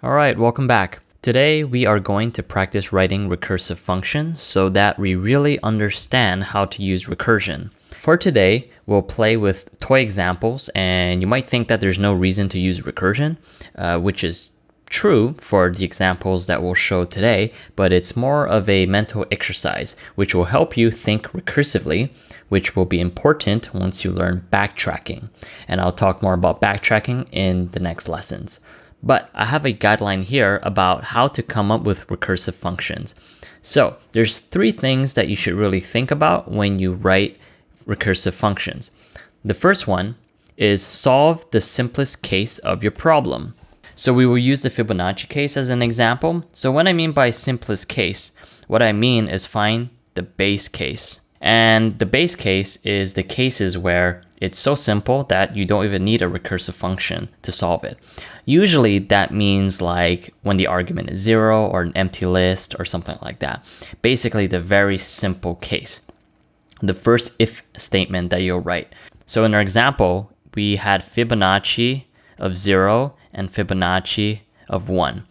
All right, welcome back. Today we are going to practice writing recursive functions so that we really understand how to use recursion. For today, we'll play with toy examples, and you might think that there's no reason to use recursion, which is true for the examples that we'll show today, but it's more of a mental exercise, which will help you think recursively, which will be important once you learn backtracking. And I'll talk more about backtracking in the next lessons. But I have a guideline here about how to come up with recursive functions. So there's 3 things that you should really think about when you write recursive functions. The first one is solve the simplest case of your problem. So we will use the Fibonacci case as an example. So what I mean by simplest case, what I mean is find the base case. And the base case is the cases where it's so simple that you don't even need a recursive function to solve it. Usually that means like when the argument is 0 or an empty list or something like that. Basically the very simple case. The first if statement that you'll write. So in our example, we had Fibonacci of 0 and Fibonacci of 1.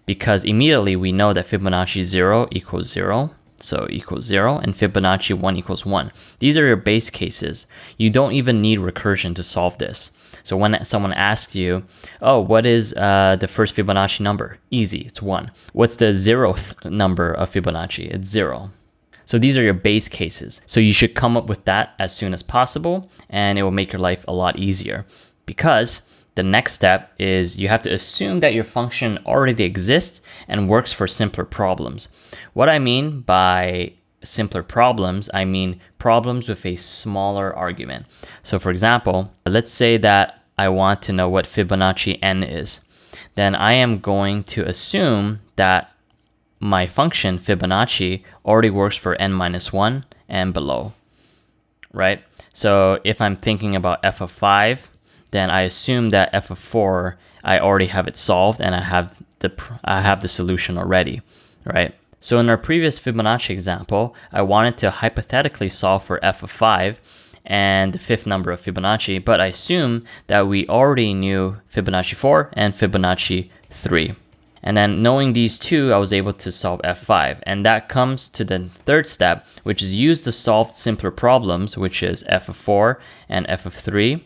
Because immediately we know that Fibonacci 0 equals 0. So equals 0 and Fibonacci 1 equals 1. These are your base cases. You don't even need recursion to solve this. So when someone asks you, oh, what is the first Fibonacci number? Easy, it's 1. What's the 0th number of Fibonacci? It's 0. So these are your base cases. So you should come up with that as soon as possible, and it will make your life a lot easier. Because the next step is you have to assume that your function already exists and works for simpler problems. What I mean by simpler problems, I mean problems with a smaller argument. So for example, let's say that I want to know what Fibonacci n is. Then I am going to assume that my function Fibonacci already works for n minus 1 and below, right? So if I'm thinking about f of 5, then I assume that f of 4, I already have it solved and I have the solution already, right? So in our previous Fibonacci example, I wanted to hypothetically solve for f of 5 and the 5th number of Fibonacci, but I assume that we already knew Fibonacci 4 and Fibonacci 3. And then knowing these two, I was able to solve f5. And that comes to the third step, which is use to solve simpler problems, which is f of 4 and f of 3,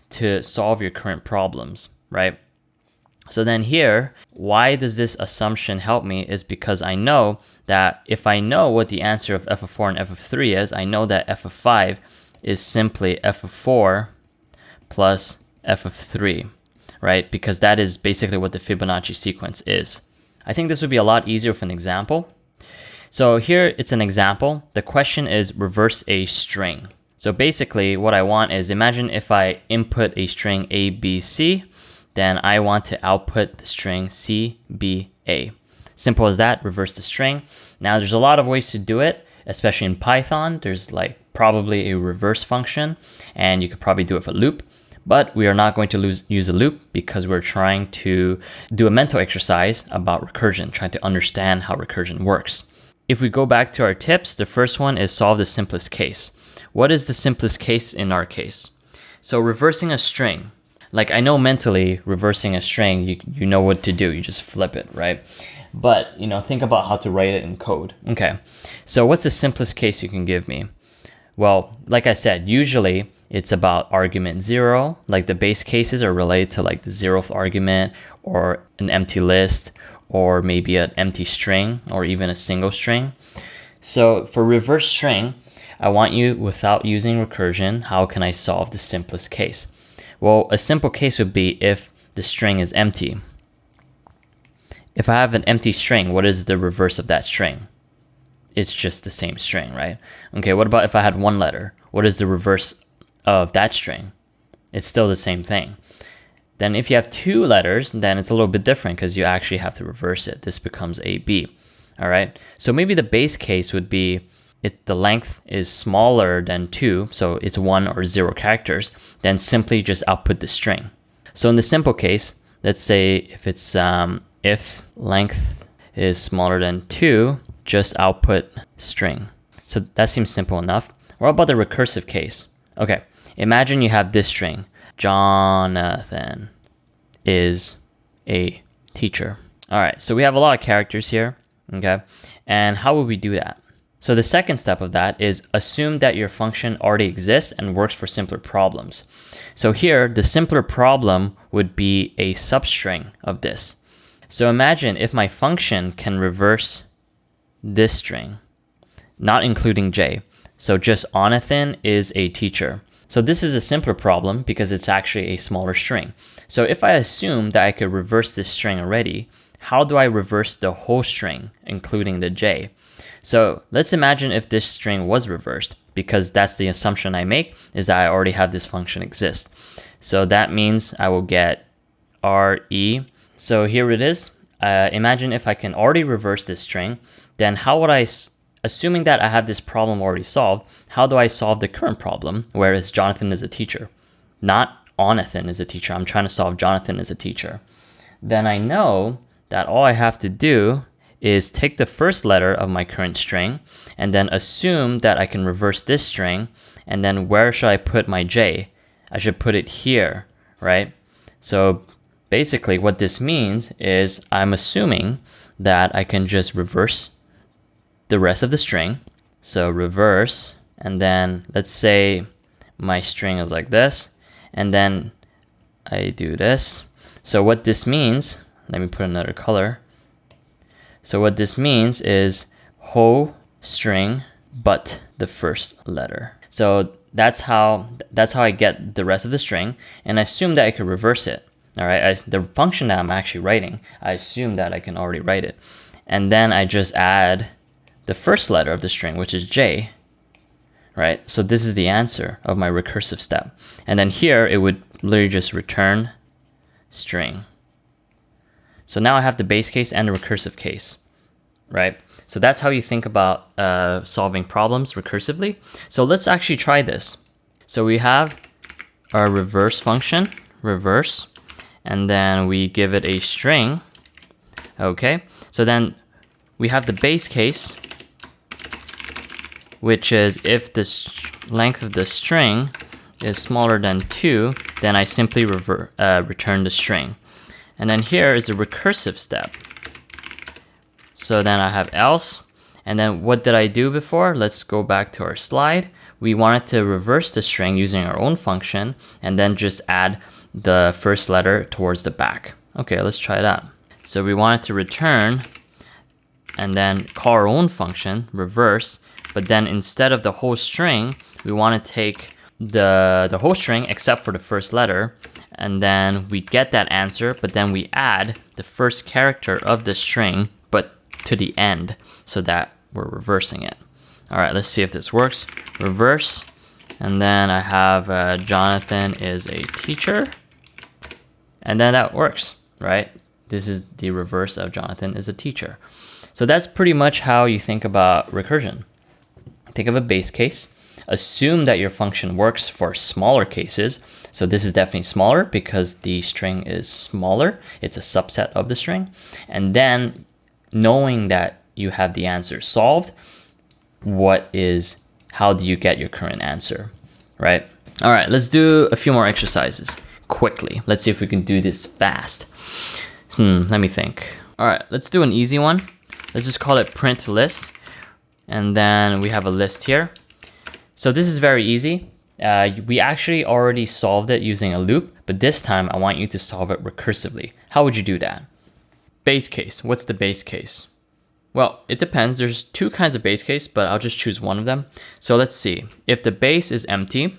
to solve your current problems, right? So then here, why does this assumption help me is because I know that if I know what the answer of f of 4 and f of 3 is, I know that f of 5 is simply f of 4 plus f of 3, right? Because that is basically what the Fibonacci sequence is. I think this would be a lot easier with an example. So here it's an example. The question is reverse a string. So basically what I want is, imagine if I input a string A, B, C, then I want to output the string C, B, A. Simple as that, reverse the string. Now there's a lot of ways to do it, especially in Python. There's like probably a reverse function, and you could probably do it with a loop. But we are not going to use a loop because we're trying to do a mental exercise about recursion, trying to understand how recursion works. If we go back to our tips, the first one is solve the simplest case. What is the simplest case in our case? So reversing a string. Like I know mentally reversing a string, you know what to do. You just flip it, right? But think about how to write it in code. Okay, so what's the simplest case you can give me? Well, like I said, usually it's about argument 0. Like the base cases are related to like the 0th argument or an empty list or maybe an empty string or even a single string. So for reverse string, I want you, without using recursion, how can I solve the simplest case? Well, a simple case would be if the string is empty. If I have an empty string, what is the reverse of that string? It's just the same string, right? Okay, what about if I had 1 letter? What is the reverse of that string? It's still the same thing. Then if you have 2 letters, then it's a little bit different because you actually have to reverse it. This becomes AB, all right? So maybe the base case would be if the length is smaller than 2, so it's 1 or 0 characters, then simply just output the string. So in the simple case, let's say if it's if length is smaller than 2, just output string. So that seems simple enough. What about the recursive case? Okay, imagine you have this string. Jonathan is a teacher. All right, so we have a lot of characters here, okay? And how would we do that? So the second step of that is assume that your function already exists and works for simpler problems. So here, the simpler problem would be a substring of this. So imagine if my function can reverse this string, not including J. So just Onathan is a teacher. So this is a simpler problem because it's actually a smaller string. So if I assume that I could reverse this string already, how do I reverse the whole string, including the J? So let's imagine if this string was reversed, because that's the assumption I make, is that I already have this function exist. So that means I will get RE. So here it is. Imagine if I can already reverse this string, then how would I, assuming that I have this problem already solved, how do I solve the current problem, whereas Jonathan is a teacher? Not Onathan is a teacher. I'm trying to solve Jonathan is a teacher. Then I know that all I have to do is take the first letter of my current string and then assume that I can reverse this string, and then where should I put my J? I should put it here, right? So basically what this means is I'm assuming that I can just reverse the rest of the string. So reverse, and then let's say my string is like this, and then I do this. So what this means, let me put another color. So what this means is whole string but the first letter. So that's how I get the rest of the string, and I assume that I could reverse it. All right, the function that I'm actually writing, I assume that I can already write it. And then I just add the first letter of the string, which is J, right? So this is the answer of my recursive step. And then here it would literally just return string. So now I have the base case and the recursive case, right? So that's how you think about solving problems recursively. So let's actually try this. So we have our reverse function, reverse, and then we give it a string, okay? So then we have the base case, which is if the length of the string is smaller than 2, then I simply return the string. And then here is the recursive step. So then I have else, and then what did I do before? Let's go back to our slide. We wanted to reverse the string using our own function and then just add the first letter towards the back. Okay, let's try that. So we wanted to return and then call our own function, reverse, but then instead of the whole string, we want to take the whole string except for the first letter, and then we get that answer, but then we add the first character of the string, but to the end, so that we're reversing it. All right, let's see if this works. Reverse, and then I have Jonathan is a teacher, and then that works, right? This is the reverse of Jonathan is a teacher. So that's pretty much how you think about recursion. Think of a base case. Assume that your function works for smaller cases. So this is definitely smaller because the string is smaller. It's a subset of the string. And then knowing that you have the answer solved, how do you get your current answer, right? All right, let's do a few more exercises quickly. Let's see if we can do this fast. Let me think. All right, let's do an easy one. Let's just call it print list. And then we have a list here. So this is very easy. We actually already solved it using a loop, but this time I want you to solve it recursively. How would you do that? Base case. What's the base case? Well, it depends. There's two kinds of base case, but I'll just choose one of them. So let's see. If the base is empty,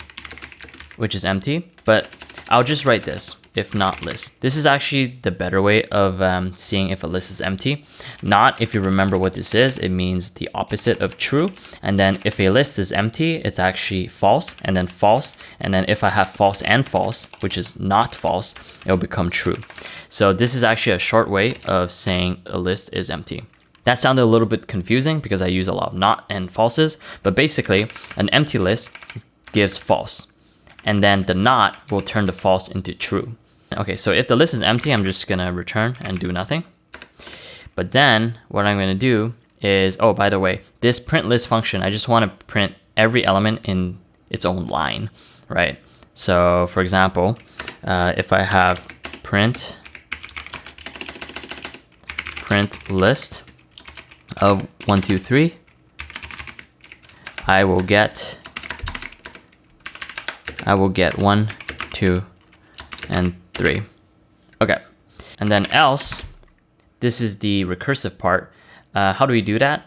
which is empty, but I'll just write this, if not list. This is actually the better way of seeing if a list is empty. Not, if you remember what this is, it means the opposite of true. And then if a list is empty, it's actually false, and then false. And then if I have false and false, which is not false, it'll become true. So this is actually a short way of saying a list is empty. That sounded a little bit confusing because I use a lot of not and falses, but basically an empty list gives false. And then the not will turn the false into true. Okay, so if the list is empty, I'm just gonna return and do nothing. But then what I'm gonna do is, oh, by the way, this print list function, I just wanna print every element in its own line, right? So for example, if I have print print list of 1, 2, 3, I will get 1, 2, and 3. Okay, and then else, this is the recursive part. How do we do that?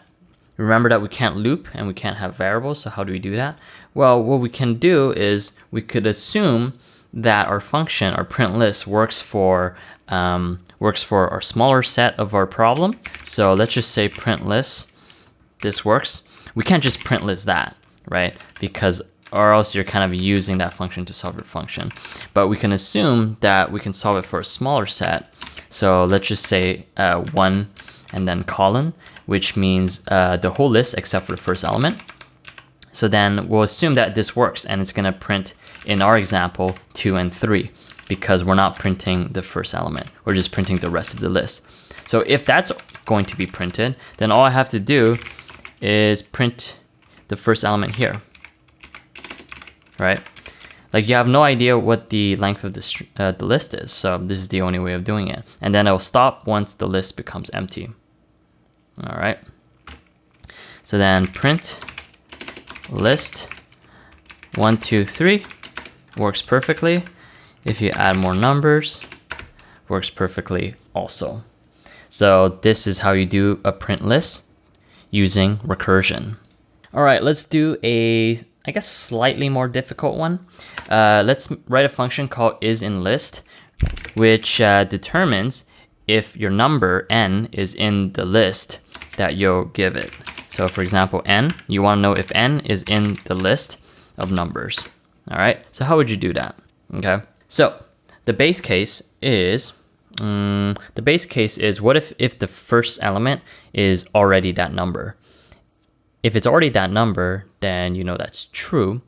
Remember that we can't loop and we can't have variables, so how do we do that? Well, what we can do is we could assume that our function, our print list, works for our smaller set of our problem. So let's just say print list, this works. We can't just print list that, right? Because or else you're kind of using that function to solve your function. But we can assume that we can solve it for a smaller set. So let's just say 1 and then colon, which means the whole list except for the first element. So then we'll assume that this works, and it's gonna print, in our example, 2 and 3, because we're not printing the first element, we're just printing the rest of the list. So if that's going to be printed, then all I have to do is print the first element here, right? Like, you have no idea what the length of the list is, so this is the only way of doing it. And then it'll stop once the list becomes empty. All right. So then print list 1, 2, 3 works perfectly. If you add more numbers, works perfectly also. So this is how you do a print list using recursion. All right, let's do a, I guess, slightly more difficult one. Let's write a function called isInList, which determines if your number n is in the list that you'll give it. So for example, n, you want to know if n is in the list of numbers. All right, so how would you do that? Okay, so the base case is, what if the first element is already that number? If it's already that number, then you know that's true,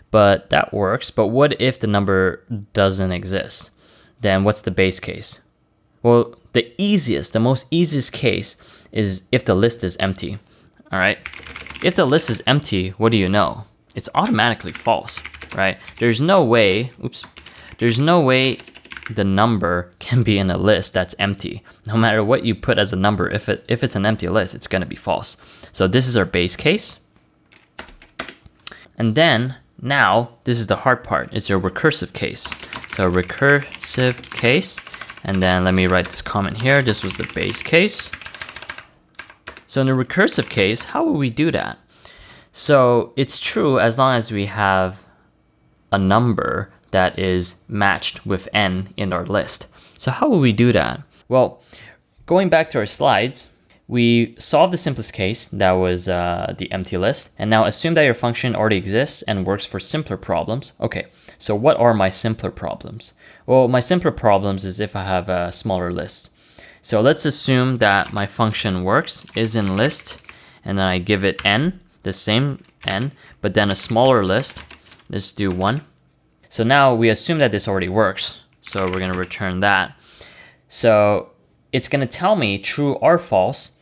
but that works. But what if the number doesn't exist? Then what's the base case? Well, the most easiest case is if the list is empty. All right, if the list is empty, what do you know? It's automatically false, right? There's no way the number can be in a list that's empty. No matter what you put as a number, if it's an empty list, it's gonna be false. So this is our base case. And then now this is the hard part. It's your recursive case. So recursive case, and then let me write this comment here. This was the base case. So in the recursive case, how will we do that? So it's true as long as we have a number that is matched with n in our list. So how will we do that? Well, going back to our slides, we solved the simplest case, that was the empty list. And now assume that your function already exists and works for simpler problems. Okay, so what are my simpler problems? Well, my simpler problems is if I have a smaller list. So let's assume that my function works, isInList, and then I give it n, the same n, but then a smaller list. Let's do 1. So now we assume that this already works. So we're gonna return that. So it's gonna tell me true or false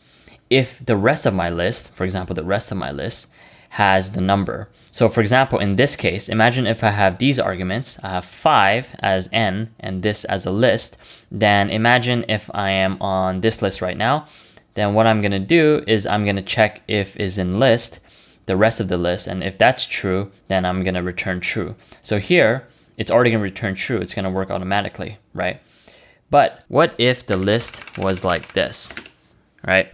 if the rest of my list, for example, the rest of my list has the number. So for example, in this case, imagine if I have these arguments, I have 5 as n and this as a list, then imagine if I am on this list right now, then what I'm gonna do is I'm gonna check if isInList, the rest of the list, and if that's true, then I'm gonna return true. So here, it's already gonna return true, it's gonna work automatically, right? But what if the list was like this, right?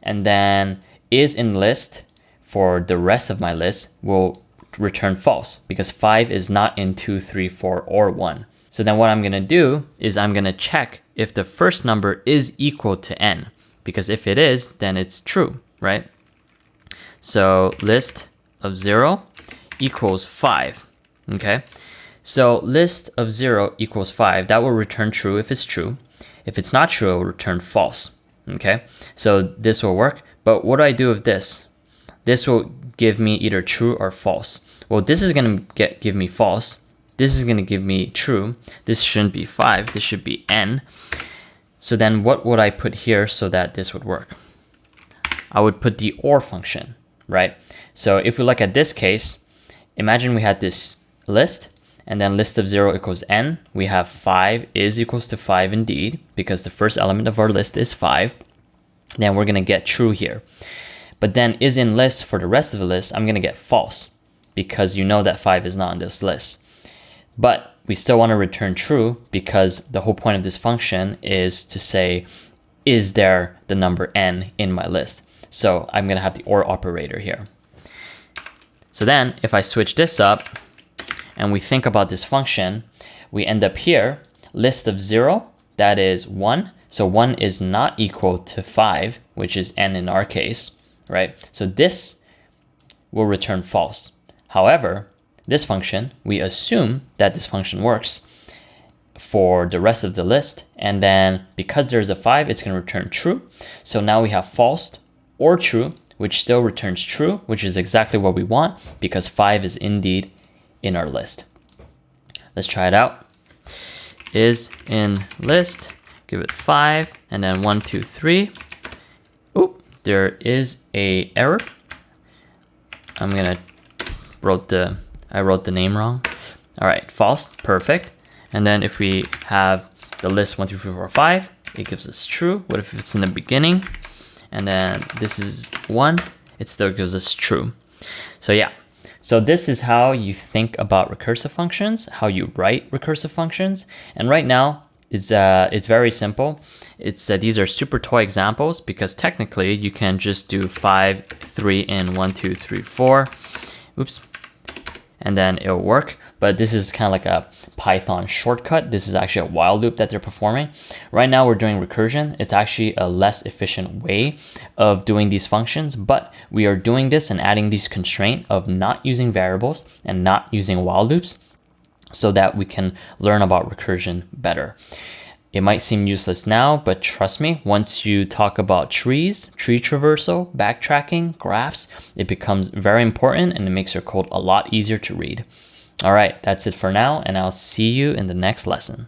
And then isInList for the rest of my list will return false because 5 is not in 2, 3, 4, or 1. So then what I'm gonna do is I'm gonna check if the first number is equal to n, because if it is, then it's true, right? So list of 0 equals 5, okay? So list of 0 equals 5, that will return true if it's true. If it's not true, it will return false, okay? So this will work, but what do I do with this? This will give me either true or false. Well, this is gonna give me false. This is gonna give me true. This shouldn't be 5, this should be n. So then what would I put here so that this would work? I would put the OR function, right? So if we look at this case, imagine we had this list, and then list of 0 equals n. We have 5 is equals to 5 indeed, because the first element of our list is 5. then we're gonna get true here. But then is in list for the rest of the list, I'm gonna get false because you know that 5 is not in this list. But we still wanna return true because the whole point of this function is to say, is there the number n in my list? So I'm gonna have the OR operator here. So then if I switch this up and we think about this function, we end up here, list of 0, that is 1. So 1 is not equal to 5, which is n in our case, right? So this will return false. However, this function, we assume that this function works for the rest of the list. And then because there's a 5, it's going to return true. So now we have false or true, which still returns true, which is exactly what we want because 5 is indeed in our list. Let's try it out. Is in list, give it 5, and then 1, 2, 3. Oop, there is a error. I wrote the name wrong. All right, false, perfect. And then if we have the list 1, 2, 3, 4, 5, it gives us true. What if it's in the beginning? And then this is 1, it still gives us true. So yeah, so this is how you think about recursive functions, how you write recursive functions. And right now, it's very simple. These are super toy examples because technically you can just do 5, 3, and 1, 2, 3, 4. Oops. And then it'll work. But this is kind of like a Python shortcut. This is actually a while loop that they're performing. Right now we're doing recursion. It's actually a less efficient way of doing these functions, but we are doing this and adding these constraints of not using variables and not using while loops so that we can learn about recursion better. It might seem useless now, but trust me, once you talk about trees, tree traversal, backtracking, graphs, it becomes very important and it makes your code a lot easier to read. All right, that's it for now, and I'll see you in the next lesson.